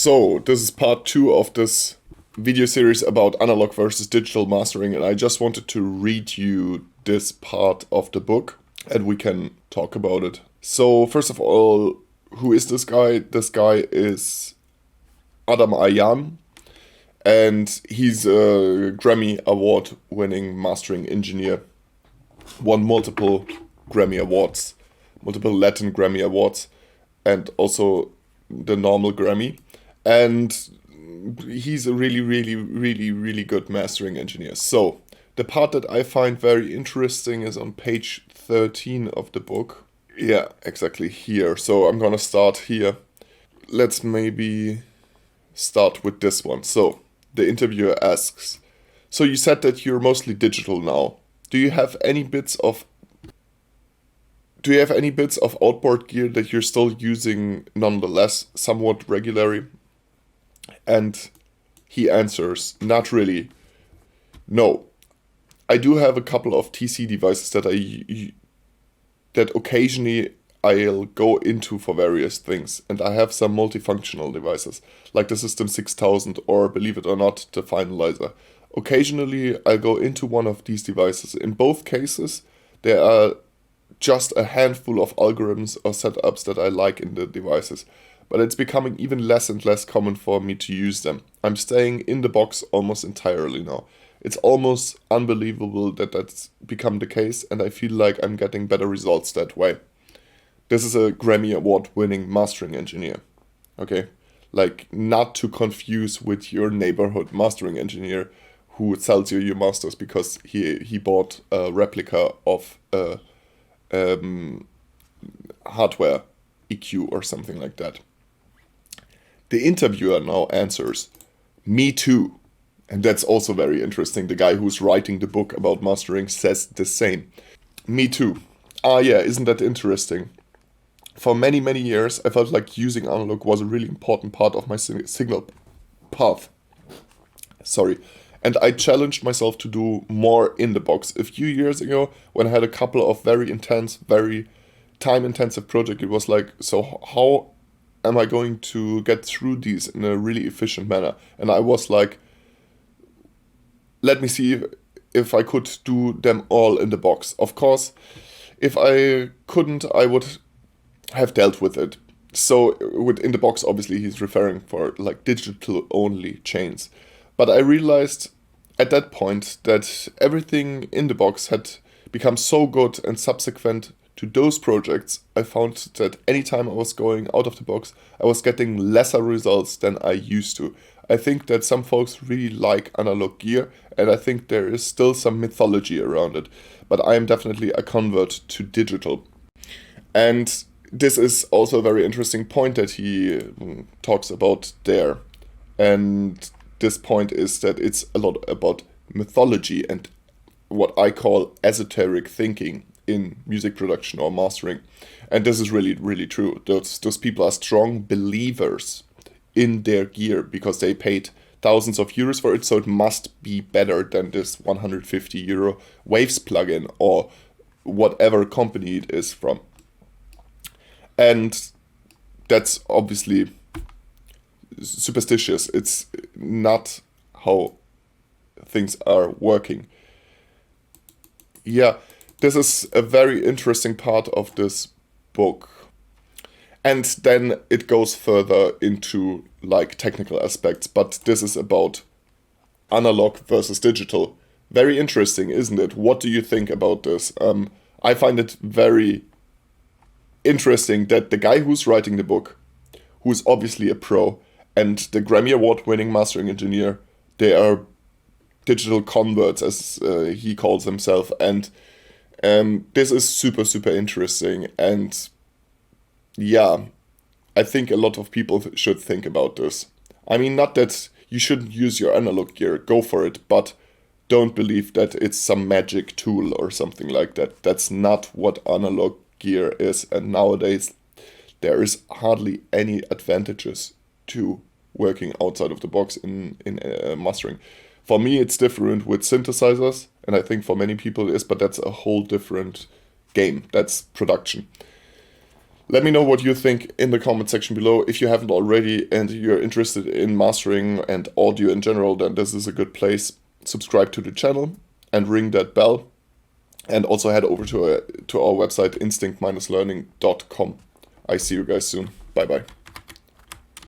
So, this is part 2 of this video series about analog versus digital mastering, and I just wanted to read you this part of the book and we can talk about it. So, first of all, who is this guy? This guy is Adam Ayan, and he's a Grammy Award winning mastering engineer. Won multiple Grammy Awards, multiple Latin Grammy Awards, and also the normal Grammy. And he's a really good mastering engineer. So the part that I find very interesting is on page 13 of the book. Yeah, exactly here. So I'm gonna start here. Let's maybe start with this one. So the interviewer asks, so you said that you're mostly digital now. Do you have any bits of outboard gear that you're still using nonetheless somewhat regularly? And he answers, not really. No. I do have a couple of TC devices that occasionally I'll go into for various things, and I have some multifunctional devices, like the System 6000 or, believe it or not, the Finalizer. Occasionally I'll go into one of these devices. In both cases, there are just a handful of algorithms or setups that I like in the devices, but it's becoming even less and less common for me to use them. I'm staying in the box almost entirely now. It's almost unbelievable that that's become the case, and I feel like I'm getting better results that way. This is a Grammy Award winning mastering engineer, okay? Like, not to confuse with your neighborhood mastering engineer who sells you your masters because he bought a replica of a hardware EQ or something like that. The interviewer now answers, me too. And that's also very interesting. The guy who's writing the book about mastering says the same. Me too. Ah yeah, isn't that interesting? For many years, I felt like using analog was a really important part of my signal path. Sorry. And I challenged myself to do more in the box. A few years ago, when I had a couple of very intense, very time-intensive projects, it was like, so how am I going to get through these in a really efficient manner? And I was like, let me see if I could do them all in the box. Of course, if I couldn't, I would have dealt with it. So in the box, obviously, he's referring for like digital-only chains. But I realized at that point that everything in the box had become so good, and subsequent to those projects, I found that anytime I was going out of the box, I was getting lesser results than I used to. I think that some folks really like analog gear, and I think there is still some mythology around it. But I am definitely a convert to digital. And this is also a very interesting point that he talks about there. And this point is that it's a lot about mythology and what I call esoteric thinking in music production or mastering. And this is really true. Those people are strong believers in their gear because they paid thousands of euros for it, so it must be better than this 150 euro Waves plugin or whatever company it is from. And that's obviously superstitious. It's not how things are working. Yeah, this is a very interesting part of this book. And then it goes further into like technical aspects, but this is about analog versus digital. Very interesting, isn't it? What do you think about this? I find it very interesting that the guy who's writing the book, who's obviously a pro, and the Grammy Award winning mastering engineer, they are digital converts, as he calls himself. And this is super interesting. And yeah, I think a lot of people should think about this. I mean, not that you shouldn't use your analog gear, go for it, but don't believe that it's some magic tool or something like that. That's not what analog gear is. And nowadays, there is hardly any advantages to working outside of the box in mastering. For me, it's different with synthesizers, and I think for many people it is, but that's a whole different game. That's production. Let me know what you think in the comment section below. If you haven't already and you're interested in mastering and audio in general, then this is a good place. Subscribe to the channel and ring that bell. And also head over to our website, instinct-learning.com. I see you guys soon. Bye-bye.